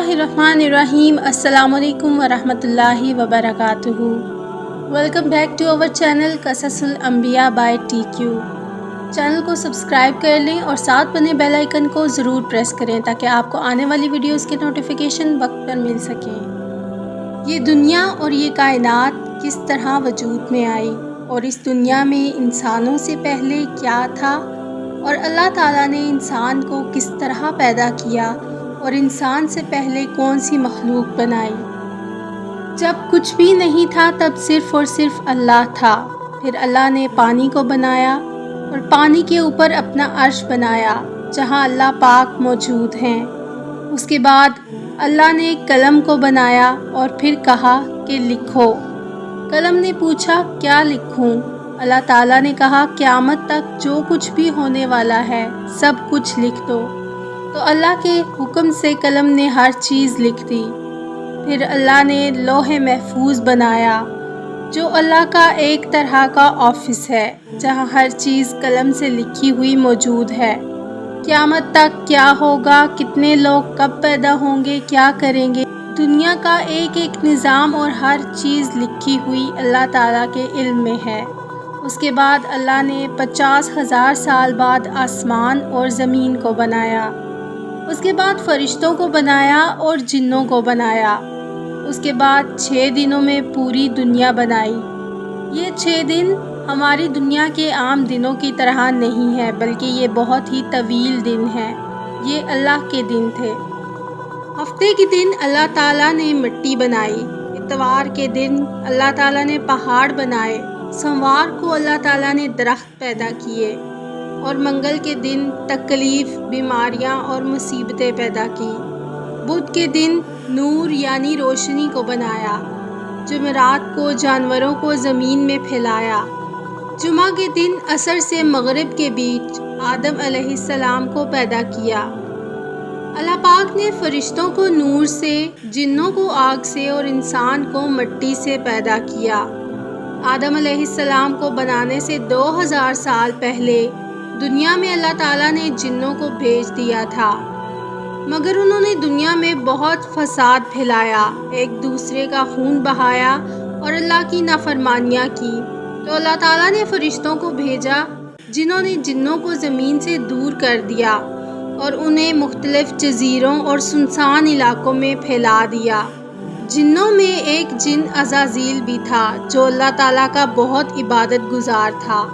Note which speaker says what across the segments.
Speaker 1: बिस्मिल्लाहिर्रहमानिर्रहीम। अस्सलाम वालेकुम वरहमतुल्लाहि वबरकातुहू। Welcome back to our channel कससुल अंबिया बाय TQ। चैनल को सब्सक्राइब कर लें और साथ बने बेल आइकन को ज़रूर प्रेस करें ताकि आपको आने वाली वीडियोस के नोटिफिकेशन वक्त पर मिल सकें। ये दुनिया और ये कायनात किस तरह वजूद में आई और इस दुनिया में इंसानों से पहले क्या था और अल्लाह ताला ने इंसान को किस तरह पैदा किया और इंसान से पहले कौन सी मखलूक बनाई। जब कुछ भी नहीं था तब सिर्फ़ और सिर्फ अल्लाह था। फिर अल्लाह ने पानी को बनाया और पानी के ऊपर अपना अर्श बनाया जहाँ अल्लाह पाक मौजूद हैं। उसके बाद अल्लाह ने कलम को बनाया और फिर कहा कि लिखो। कलम ने पूछा क्या लिखूं? अल्लाह ताला ने कहा क़यामत तक जो कुछ भी होने वाला है सब कुछ लिख दो। तो अल्लाह के हुक्म से कलम ने हर चीज़ लिख दी। फिर अल्लाह ने लोहे महफूज बनाया जो अल्लाह का एक तरह का ऑफिस है जहाँ हर चीज़ कलम से लिखी हुई मौजूद है। क़यामत तक क्या होगा, कितने लोग कब पैदा होंगे, क्या करेंगे, दुनिया का एक एक निज़ाम और हर चीज़ लिखी हुई अल्लाह ताला के इल्म में है। उसके बाद अल्लाह ने 50,000 साल बाद आसमान और ज़मीन को बनाया। उसके बाद फरिश्तों को बनाया और जिन्नों को बनाया। उसके बाद 6 दिनों में पूरी दुनिया बनाई। ये 6 दिन हमारी दुनिया के आम दिनों की तरह नहीं है बल्कि ये बहुत ही तवील दिन हैं। ये अल्लाह के दिन थे। हफ्ते के दिन अल्लाह ताला ने मिट्टी बनाई। इतवार के दिन अल्लाह ताला ने पहाड़ बनाए। सोमवार को अल्लाह ताला ने दरख्त पैदा किए और मंगल के दिन तकलीफ़, बीमारियां और मुसीबतें पैदा की। बुध के दिन नूर यानी रोशनी को बनाया। जुमेरात को जानवरों को ज़मीन में फैलाया। जुमा के दिन असर से मगरिब के बीच आदम अलैहिस्सलाम को पैदा किया। अल्लाह पाक ने फरिश्तों को नूर से, जिन्नों को आग से और इंसान को मिट्टी से पैदा किया। आदम अलैहिस्सलाम को बनाने से 2000 साल पहले दुनिया में अल्लाह ताला ने जिन्नों को भेज दिया था, मगर उन्होंने दुनिया में बहुत फसाद फैलाया, एक दूसरे का खून बहाया और अल्लाह की नाफरमानियाँ की। तो अल्लाह ताला ने फरिश्तों को भेजा जिन्होंने जिन्नों को ज़मीन से दूर कर दिया और उन्हें मुख्तलिफ जजीरों और सुनसान इलाकों में फैला दिया। जिन्नों में एक जिन अज़ाज़ील भी था जो अल्लाह ताला का बहुत इबादत गुजार था।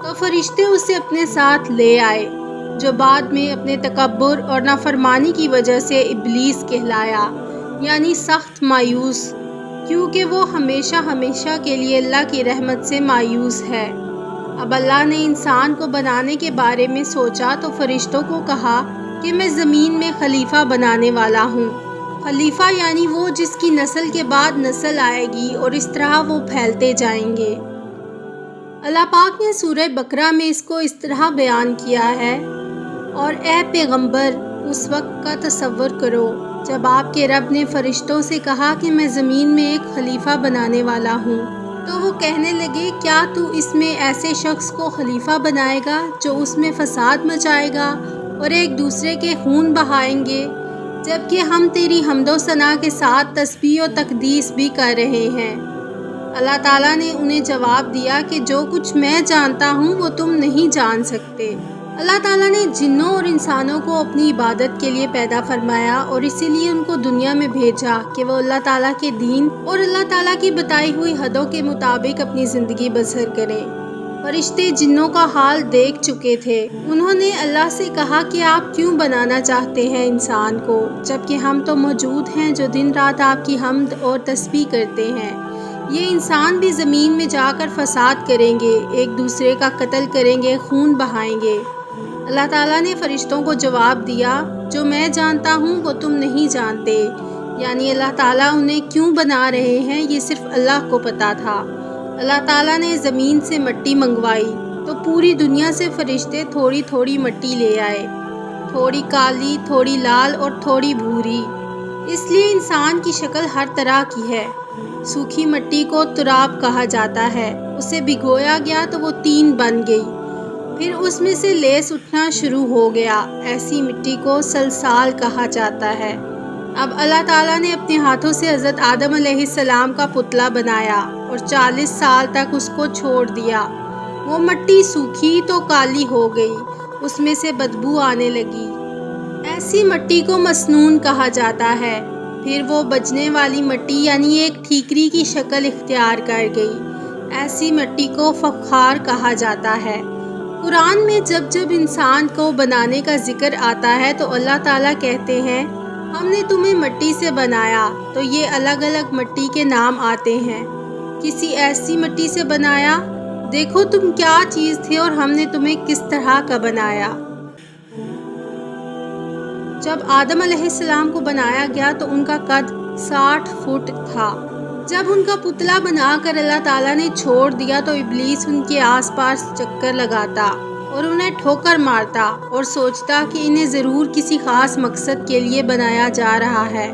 Speaker 1: तो फरिश्ते उसे अपने साथ ले आए जो बाद में अपने तकब्बुर और नाफरमानी की वजह से इब्लीस कहलाया, यानी सख्त मायूस, क्योंकि वो हमेशा हमेशा के लिए अल्लाह की रहमत से मायूस है। अब अल्लाह ने इंसान को बनाने के बारे में सोचा तो फरिश्तों को कहा कि मैं ज़मीन में खलीफा बनाने वाला हूँ। खलीफा यानी वो जिसकी नस्ल के बाद नस्ल आएगी और इस तरह वो फैलते जाएंगे। अल्लाह पाक ने सूरह बकरा में इसको इस तरह बयान किया है, और ए पैगंबर उस वक्त का तसव्वुर करो जब आपके रब ने फरिश्तों से कहा कि मैं ज़मीन में एक खलीफा बनाने वाला हूँ। तो वो कहने लगे क्या तू इसमें ऐसे शख्स को खलीफा बनाएगा जो उसमें फसाद मचाएगा और एक दूसरे के खून बहाएंगे, जबकि हम तेरी हम्दो सना के साथ तस्बीह और तकदीस भी कर रहे हैं। अल्लाह ताला ने उन्हें जवाब दिया कि जो कुछ मैं जानता हूँ वो तुम नहीं जान सकते। अल्लाह ताला ने जिन्नों और इंसानों को अपनी इबादत के लिए पैदा फरमाया और इसीलिए उनको दुनिया में भेजा कि वो अल्लाह ताला के दीन और अल्लाह ताला की बताई हुई हदों के मुताबिक अपनी ज़िंदगी बसर करें। फरिश्ते जिन्नों का हाल देख चुके थे। उन्होंने अल्लाह से कहा कि आप क्यों बनाना चाहते हैं इंसान को, जबकि हम तो मौजूद हैं जो दिन रात आपकी हम्द और तस्बीह करते हैं। ये इंसान भी ज़मीन में जाकर फसाद करेंगे, एक दूसरे का कत्ल करेंगे, खून बहाएंगे। अल्लाह ताला ने फरिश्तों को जवाब दिया जो मैं जानता हूँ वो तुम नहीं जानते, यानी अल्लाह ताला उन्हें क्यों बना रहे हैं ये सिर्फ अल्लाह को पता था। अल्लाह ताला ने ज़मीन से मिट्टी मंगवाई तो पूरी दुनिया से फरिश्ते थोड़ी थोड़ी मिट्टी ले आए, थोड़ी काली, थोड़ी लाल और थोड़ी भूरी। इसलिए इंसान की शक्ल हर तरह की है। सूखी मिट्टी को तुराब कहा जाता है। उसे भिगोया गया तो वो तीन बन गई, फिर उसमें से लेस उठना शुरू हो गया। ऐसी मिट्टी को सलसाल कहा जाता है। اب اللہ تعالیٰ نے اپنے ہاتھوں سے حضرت آدم علیہ السلام کا پتلا بنایا اور 40 سال تک اس کو چھوڑ دیا۔ وہ مٹی سوکھی تو کالی ہو گئی، اس میں سے بدبو آنے لگی۔ ایسی مٹی کو مسنون کہا جاتا ہے۔ پھر وہ بجنے والی مٹی یعنی ایک ٹھیکری کی شکل اختیار کر گئی۔ ایسی مٹی کو فخار کہا جاتا ہے۔ قرآن میں جب جب انسان کو بنانے کا ذکر آتا ہے تو اللہ تعالیٰ کہتے ہیں ہم نے تمہیں مٹی سے بنایا، تو یہ الگ الگ مٹی کے نام آتے ہیں۔ کسی ایسی مٹی سے بنایا، دیکھو تم کیا چیز تھے اور ہم نے تمہیں کس طرح کا بنایا۔ جب آدم علیہ السلام کو بنایا گیا تو ان کا قد 60 فٹ تھا۔ جب ان کا پتلا بنا کر اللہ تعالیٰ نے چھوڑ دیا تو ابلیس ان کے آس پاس چکر لگاتا اور انہیں ٹھوکر مارتا اور سوچتا کہ انہیں ضرور کسی خاص مقصد کے لیے بنایا جا رہا ہے۔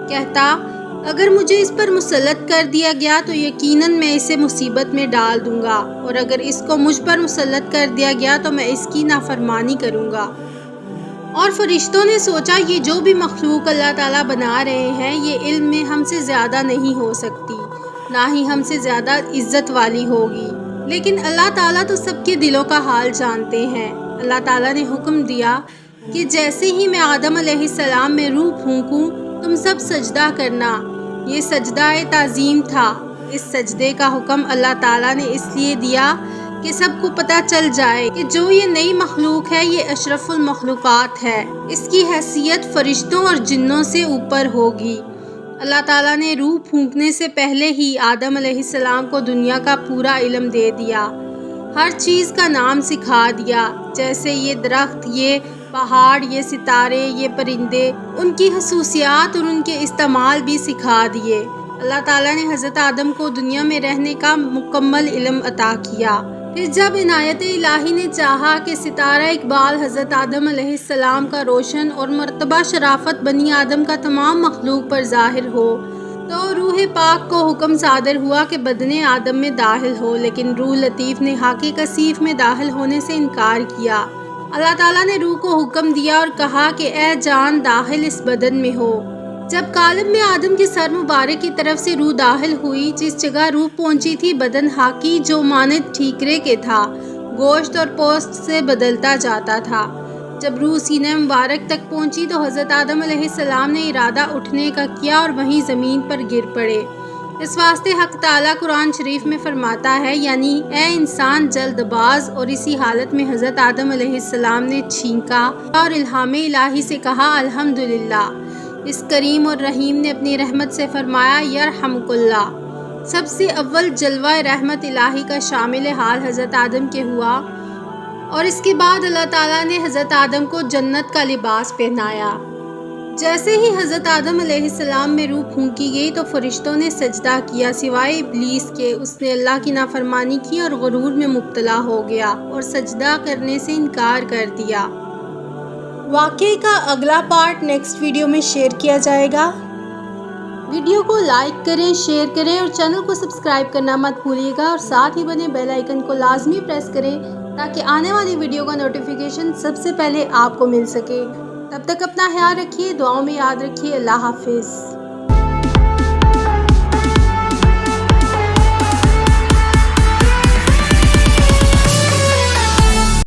Speaker 1: کہتا اگر مجھے اس پر مسلط کر دیا گیا تو یقیناً میں اسے مصیبت میں ڈال دوں گا، اور اگر اس کو مجھ پر مسلط کر دیا گیا تو میں اس کی نافرمانی کروں گا۔ اور فرشتوں نے سوچا یہ جو بھی مخلوق اللہ تعالیٰ بنا رہے ہیں یہ علم میں ہم سے زیادہ نہیں ہو سکتی، نہ ہی ہم سے زیادہ عزت والی ہوگی، لیکن اللہ تعالیٰ تو سب کے دلوں کا حال جانتے ہیں۔ اللہ تعالیٰ نے حکم دیا کہ جیسے ہی میں آدم علیہ السلام میں روح پھونکوں تم سب سجدہ کرنا۔ یہ سجدہ تعظیم تھا۔ اس سجدے کا حکم اللہ تعالیٰ نے اس لیے دیا کہ سب کو پتہ چل جائے کہ جو یہ نئی مخلوق ہے یہ اشرف المخلوقات ہے، اس کی حیثیت فرشتوں اور جنوں سے اوپر ہوگی۔ اللہ تعالیٰ نے روح پھونکنے سے پہلے ہی آدم علیہ السلام کو دنیا کا پورا علم دے دیا، ہر چیز کا نام سکھا دیا، جیسے یہ درخت، یہ پہاڑ، یہ ستارے، یہ پرندے، ان کی خصوصیات اور ان کے استعمال بھی سکھا دیے۔ اللہ تعالیٰ نے حضرت آدم کو دنیا میں رہنے کا مکمل علم عطا کیا۔ پھر جب عنایت الہی نے چاہا کہ ستارہ اقبال حضرت آدم علیہ السلام کا روشن اور مرتبہ شرافت بنی آدم کا تمام مخلوق پر ظاہر ہو، تو روح پاک کو حکم صادر ہوا کہ بدن آدم میں داخل ہو، لیکن روح لطیف نے حاق کثیف میں داخل ہونے سے انکار کیا۔ اللہ تعالیٰ نے روح کو حکم دیا اور کہا کہ اے جان داخل اس بدن میں ہو۔ جب قالب میں آدم کے سر مبارک کی طرف سے روح داخل ہوئی، جس جگہ روح پہنچی تھی بدن حاقی جو مانند ٹھیکرے کے تھا، گوشت اور پوست سے بدلتا جاتا تھا۔ جب روح سینہ مبارک تک پہنچی تو حضرت آدم علیہ السلام نے ارادہ اٹھنے کا کیا اور وہیں زمین پر گر پڑے۔ اس واسطے حق تعالیٰ قرآن شریف میں فرماتا ہے یعنی اے انسان جلد باز، اور اسی حالت میں حضرت آدم علیہ السلام نے چھینکا اور الہام الہی سے کہا الحمدللہ۔ اس کریم اور رحیم نے اپنی رحمت سے فرمایا یرحمک اللہ۔ سب سے اول جلوہ رحمت الہی کا شامل حال حضرت آدم کے ہوا، اور اس کے بعد اللہ تعالیٰ نے حضرت آدم کو جنت کا لباس پہنایا۔ جیسے ہی حضرت آدم علیہ السلام میں روح پھونکی گئی تو فرشتوں نے سجدہ کیا سوائے ابلیس کے۔ اس نے اللہ کی نافرمانی کی اور غرور میں مبتلا ہو گیا اور سجدہ کرنے سے انکار کر دیا۔ واقعے کا اگلا پارٹ نیکسٹ ویڈیو میں شیئر کیا جائے گا۔ ویڈیو کو لائک کریں، شیئر کریں اور چینل کو سبسکرائب کرنا مت بھولیے گا، اور ساتھ ہی بنے بیل آئیکن کو لازمی پریس کریں تاکہ آنے والی ویڈیو کا نوٹیفیکیشن سب سے پہلے آپ کو مل سکے۔ تب تک اپنا خیال رکھیے، دعاؤں میں یاد رکھیے۔ اللہ حافظ۔